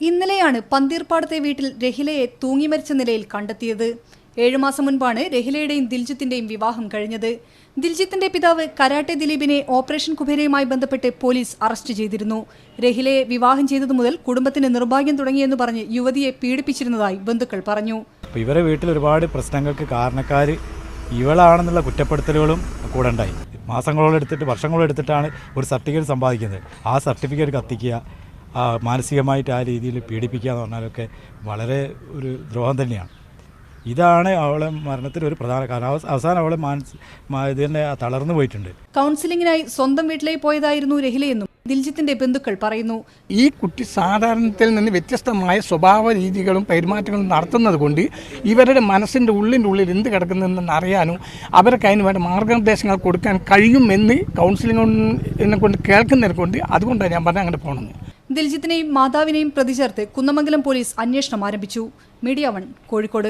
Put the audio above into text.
ഇന്നലെയാണ് പന്തീർപ്പാടത്തെ വീട്ടിൽ രഹിലയെ തൂങ്ങിമരിച്ച നിലയിൽ കണ്ടെത്തിയത്. 7 മാസം മുൻപാണ് രഹിലയുടെയും ദിൽജിത്തിന്റെയും വിവാഹം കഴിഞ്ഞത്. ദിൽജിത്തിന്റെ പിതാവ് കരാട്ടെ ദിലീപിനെ ഓപ്പറേഷൻ കുബേരയുമായി ബന്ധപ്പെട്ട് പോലീസ് അറസ്റ്റ് ചെയ്തിരുന്നു. രഹിലയെ വിവാഹം ചെയ്തതു മുതൽ കുടുംബത്തിന് നിർഭാഗ്യം തുടങ്ങിയെന്ന് പറഞ്ഞ് യുവതിയെ പീഡിപ്പിച്ചിരുന്നതായി ബന്ധുക്കൾ പറഞ്ഞു. ഇവരെ വീട്ടിൽ ഒരുപാട് പ്രശ്നങ്ങൾക്ക് കാരണക്കാർ ഇവളാണെന്നുള്ള കുറ്റപ്പെടുത്തലുകളും കൂടെ ഉണ്ടായി. മാസങ്ങളോളം എടുത്തിട്ട് വർഷങ്ങളോളം എടുത്തിട്ടാണ് ഒരു സർട്ടിഫിക്കറ്റ് സമ്പാദിക്കുന്നത്. ആ സർട്ടിഫിക്കറ്റ് കത്തിക്കുക, മാനസികമായിട്ട് ആ രീതിയിൽ പീഡിപ്പിക്കുക എന്ന് പറഞ്ഞാലൊക്കെ വളരെ ഒരു ദ്രോഹം തന്നെയാണ്. ഇതാണ് അവളെ മരണത്തിന് ഒരു പ്രധാന കാരണം. അവസാനം അവളെ ഇതിനെ തളർന്നു പോയിട്ടുണ്ട്. കൗൺസിലിംഗിനായി സ്വന്തം വീട്ടിലേക്ക് പോയതായിരുന്നു രഹിലയെന്നും ദിൽജിത്തിന്റെ ബന്ധുക്കൾ പറയുന്നു. ഈ കുട്ടി സാധാരണത്തിൽ നിന്ന് വ്യത്യസ്തമായ സ്വഭാവ രീതികളും പെരുമാറ്റങ്ങളും നടത്തുന്നത് കൊണ്ട് ഇവരുടെ മനസ്സിൻ്റെ ഉള്ളിൽ എന്ത് കിടക്കുന്നതെന്ന് അറിയാനും അവർക്ക് അതിന് വേണ്ട മാർഗനിർദ്ദേശങ്ങൾ കൊടുക്കാൻ കഴിയുമെന്ന് കൗൺസിലിംഗിനെ കൊണ്ട് കേൾക്കുന്നതിനെ കൊണ്ട് അതുകൊണ്ടാണ് ഞാൻ പറഞ്ഞത് അങ്ങനെ പോകണമെന്ന്. ദിൽജിത്തിനെയും മാതാവിനെയും പ്രതി ചേർത്ത് കുന്നമംഗലം പോലീസ് അന്വേഷണം ആരംഭിച്ചു. മീഡിയ 1 കോഴിക്കോട്.